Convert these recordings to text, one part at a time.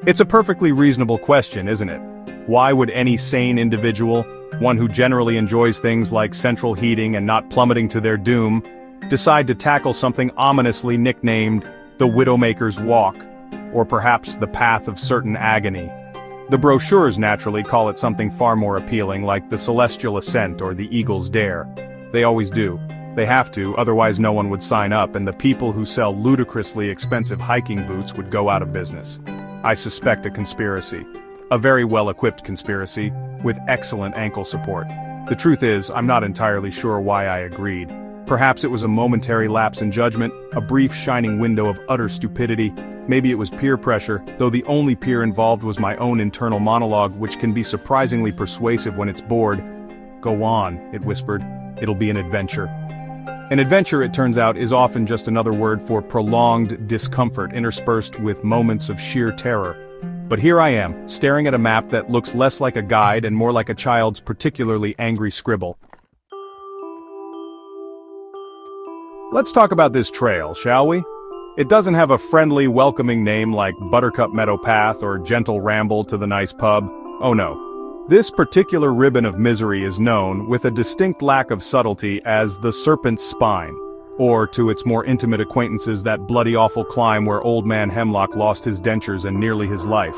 It's a perfectly reasonable question, isn't it? Why would any sane individual, one who generally enjoys things like central heating and not plummeting to their doom, decide to tackle something ominously nicknamed the Widowmaker's Walk, or perhaps the Path of Certain Agony? The brochures naturally call it something far more appealing, like the Celestial Ascent or the Eagle's Dare. They always do. They have to, otherwise no one would sign up, and the people who sell ludicrously expensive hiking boots would go out of business. I suspect a conspiracy. A very well-equipped conspiracy, with excellent ankle support. The truth is, I'm not entirely sure why I agreed. Perhaps it was a momentary lapse in judgment, a brief shining window of utter stupidity. Maybe it was peer pressure, though the only peer involved was my own internal monologue, which can be surprisingly persuasive when it's bored. "Go on," it whispered. "It'll be an adventure." An adventure, it turns out, is often just another word for prolonged discomfort interspersed with moments of sheer terror. But here I am, staring at a map that looks less like a guide and more like a child's particularly angry scribble. Let's talk about this trail, shall we? It doesn't have a friendly, welcoming name like Buttercup Meadow Path or Gentle Ramble to the Nice Pub. Oh no. This particular ribbon of misery is known, with a distinct lack of subtlety, as the Serpent's Spine, or to its more intimate acquaintances that bloody awful climb where Old Man Hemlock lost his dentures and nearly his life.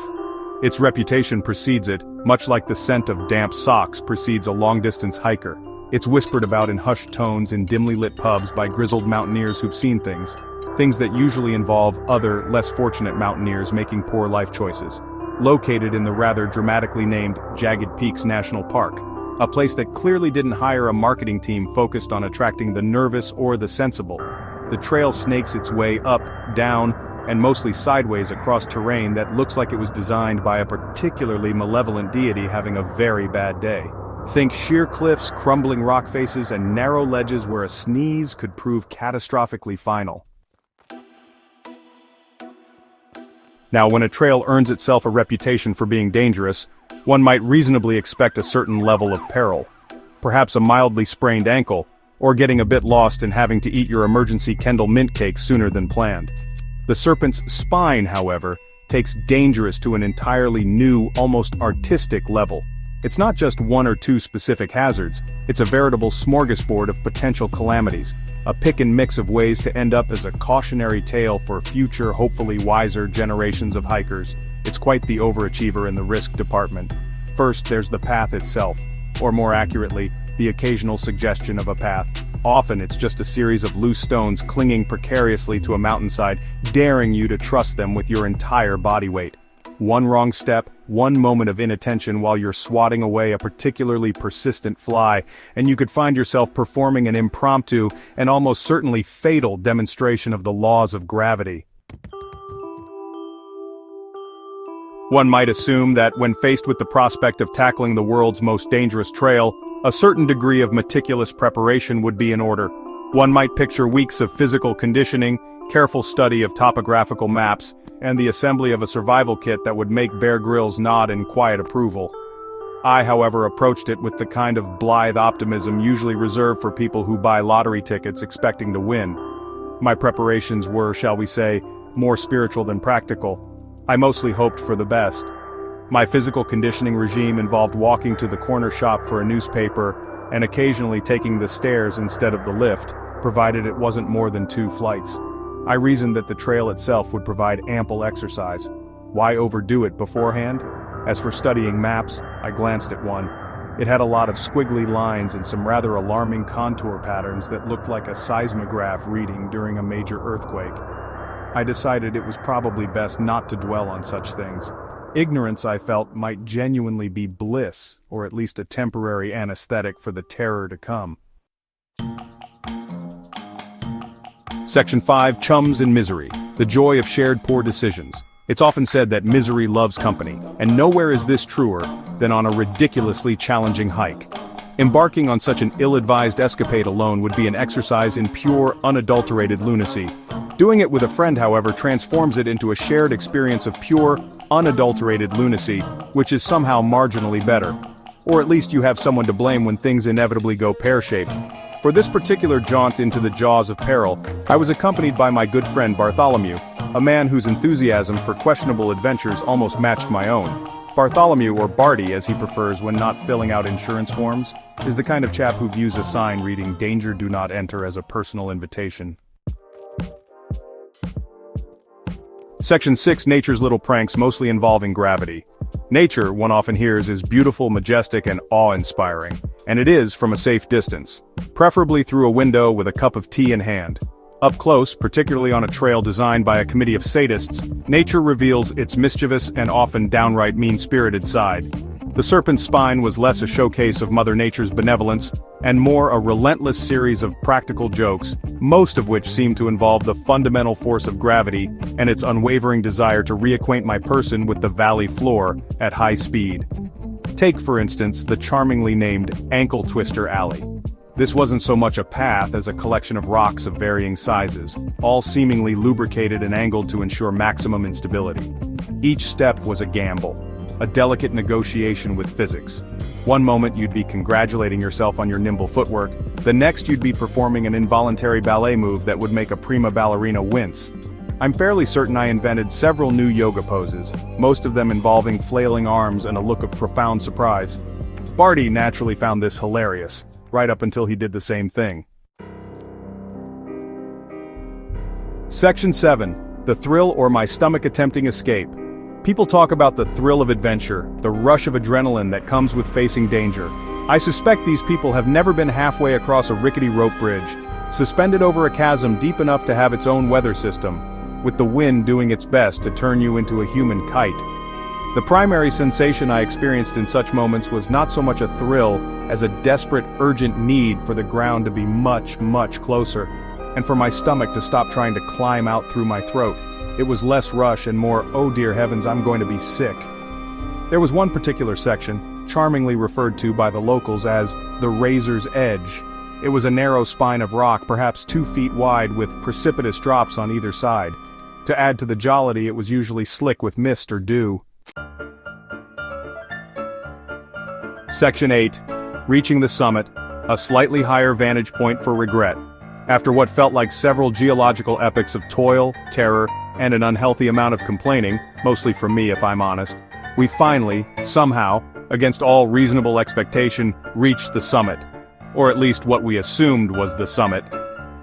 Its reputation precedes it, much like the scent of damp socks precedes a long-distance hiker. It's whispered about in hushed tones in dimly lit pubs by grizzled mountaineers who've seen things that usually involve other, less fortunate mountaineers making poor life choices. Located in the rather dramatically named Jagged Peaks National Park, a place that clearly didn't hire a marketing team focused on attracting the nervous or the sensible. The trail snakes its way up, down, and mostly sideways across terrain that looks like it was designed by a particularly malevolent deity having a very bad day. Think sheer cliffs, crumbling rock faces, and narrow ledges where a sneeze could prove catastrophically final. Now, when a trail earns itself a reputation for being dangerous, one might reasonably expect a certain level of peril. Perhaps a mildly sprained ankle, or getting a bit lost and having to eat your emergency Kendall mint cake sooner than planned. The Serpent's Spine, however, takes dangerous to an entirely new, almost artistic level. It's not just one or two specific hazards, it's a veritable smorgasbord of potential calamities, a pick and mix of ways to end up as a cautionary tale for future, hopefully wiser generations of hikers. It's quite the overachiever in the risk department. First, there's the path itself, or more accurately, the occasional suggestion of a path. Often it's just a series of loose stones clinging precariously to a mountainside, daring you to trust them with your entire body weight. One wrong step, one moment of inattention while you're swatting away a particularly persistent fly, and you could find yourself performing an impromptu and almost certainly fatal demonstration of the laws of gravity. One might assume that when faced with the prospect of tackling the world's most dangerous trail, a certain degree of meticulous preparation would be in order. One might picture weeks of physical conditioning, careful study of topographical maps, and the assembly of a survival kit that would make Bear Grylls nod in quiet approval. I, however, approached it with the kind of blithe optimism usually reserved for people who buy lottery tickets expecting to win. My preparations were, shall we say, more spiritual than practical. I mostly hoped for the best. My physical conditioning regime involved walking to the corner shop for a newspaper and occasionally taking the stairs instead of the lift, provided it wasn't more than 2 flights. I reasoned that the trail itself would provide ample exercise. Why overdo it beforehand? As for studying maps, I glanced at one. It had a lot of squiggly lines and some rather alarming contour patterns that looked like a seismograph reading during a major earthquake. I decided it was probably best not to dwell on such things. Ignorance, I felt, might genuinely be bliss, or at least a temporary anesthetic for the terror to come. Section 5, Chums in Misery, the joy of shared poor decisions. It's often said that misery loves company, and nowhere is this truer than on a ridiculously challenging hike. Embarking on such an ill-advised escapade alone would be an exercise in pure, unadulterated lunacy. Doing it with a friend, however, transforms it into a shared experience of pure, unadulterated lunacy, which is somehow marginally better. Or at least you have someone to blame when things inevitably go pear-shaped. For this particular jaunt into the jaws of peril, I was accompanied by my good friend Bartholomew, a man whose enthusiasm for questionable adventures almost matched my own. Bartholomew, or Barty as he prefers when not filling out insurance forms, is the kind of chap who views a sign reading "Danger, do not enter" as a personal invitation. Section 6. Nature's little pranks, mostly involving gravity. Nature, one often hears, is beautiful, majestic, and awe-inspiring. And it is from a safe distance. Preferably through a window with a cup of tea in hand. Up close, particularly on a trail designed by a committee of sadists, nature reveals its mischievous and often downright mean-spirited side. The serpent's spine was less a showcase of Mother Nature's benevolence, and more a relentless series of practical jokes, most of which seem to involve the fundamental force of gravity and its unwavering desire to reacquaint my person with the valley floor at high speed. Take, for instance, the charmingly named Ankle Twister Alley. This wasn't so much a path as a collection of rocks of varying sizes, all seemingly lubricated and angled to ensure maximum instability. Each step was a gamble, a delicate negotiation with physics. One moment you'd be congratulating yourself on your nimble footwork, the next you'd be performing an involuntary ballet move that would make a prima ballerina wince. I'm fairly certain I invented several new yoga poses, most of them involving flailing arms and a look of profound surprise. Barty naturally found this hilarious, right up until he did the same thing. Section 7. The thrill or my stomach attempting escape. People talk about the thrill of adventure, the rush of adrenaline that comes with facing danger. I suspect these people have never been halfway across a rickety rope bridge, suspended over a chasm deep enough to have its own weather system, with the wind doing its best to turn you into a human kite. The primary sensation I experienced in such moments was not so much a thrill as a desperate, urgent need for the ground to be much, much closer, and for my stomach to stop trying to climb out through my throat. It was less rush and more, oh dear heavens, I'm going to be sick. There was one particular section, charmingly referred to by the locals as the Razor's Edge. It was a narrow spine of rock, perhaps 2 feet wide, with precipitous drops on either side. To add to the jollity, it was usually slick with mist or dew. Section 8. Reaching the summit, a slightly higher vantage point for regret. After what felt like several geological epochs of toil, terror, and an unhealthy amount of complaining, mostly from me if I'm honest, we finally, somehow, against all reasonable expectation, reached the summit. Or at least what we assumed was the summit.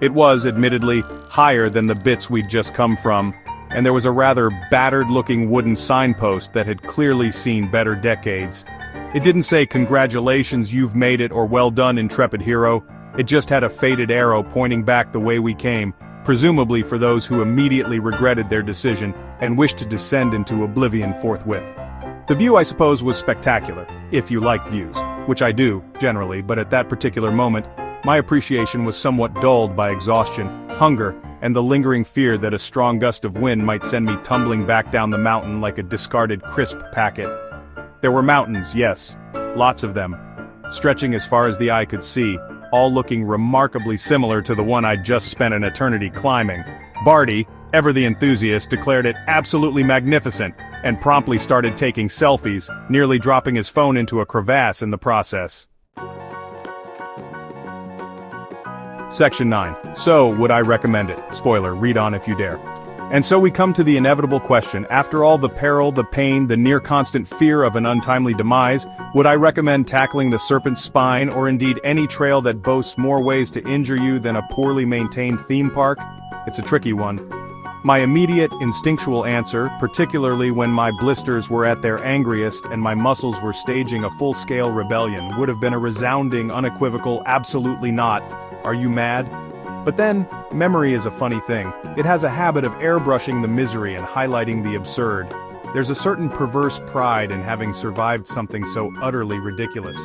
It was, admittedly, higher than the bits we'd just come from, and there was a rather battered-looking wooden signpost that had clearly seen better decades. It didn't say "Congratulations, you've made it," or "Well done, intrepid hero." It just had a faded arrow pointing back the way we came, presumably for those who immediately regretted their decision and wished to descend into oblivion forthwith. The view, I suppose, was spectacular, if you like views, which I do, generally, but at that particular moment, my appreciation was somewhat dulled by exhaustion, hunger, and the lingering fear that a strong gust of wind might send me tumbling back down the mountain like a discarded crisp packet. There were mountains, yes, lots of them, stretching as far as the eye could see, all looking remarkably similar to the one I'd just spent an eternity climbing. Barty, ever the enthusiast, declared it absolutely magnificent, and promptly started taking selfies, nearly dropping his phone into a crevasse in the process. Section 9. So, would I recommend it? Spoiler, read on if you dare. And so we come to the inevitable question: after all the peril, the pain, the near-constant fear of an untimely demise, would I recommend tackling the serpent's spine, or indeed any trail that boasts more ways to injure you than a poorly maintained theme park? It's a tricky one. My immediate, instinctual answer, particularly when my blisters were at their angriest and my muscles were staging a full-scale rebellion, would have been a resounding, unequivocal, absolutely not. Are you mad? But then, memory is a funny thing. It has a habit of airbrushing the misery and highlighting the absurd. There's a certain perverse pride in having survived something so utterly ridiculous.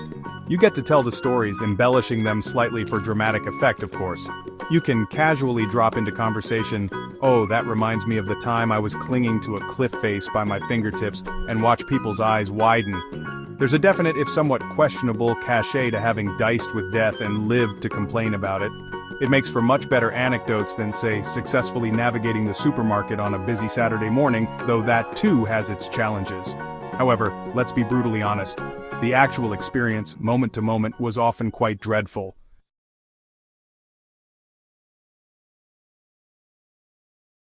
You get to tell the stories, embellishing them slightly for dramatic effect, of course. You can casually drop into conversation, "Oh, that reminds me of the time I was clinging to a cliff face by my fingertips," and watch people's eyes widen. There's a definite, if somewhat questionable, cachet to having diced with death and lived to complain about it. It makes for much better anecdotes than, say, successfully navigating the supermarket on a busy Saturday morning, though that too has its challenges. However, let's be brutally honest. The actual experience, moment to moment, was often quite dreadful.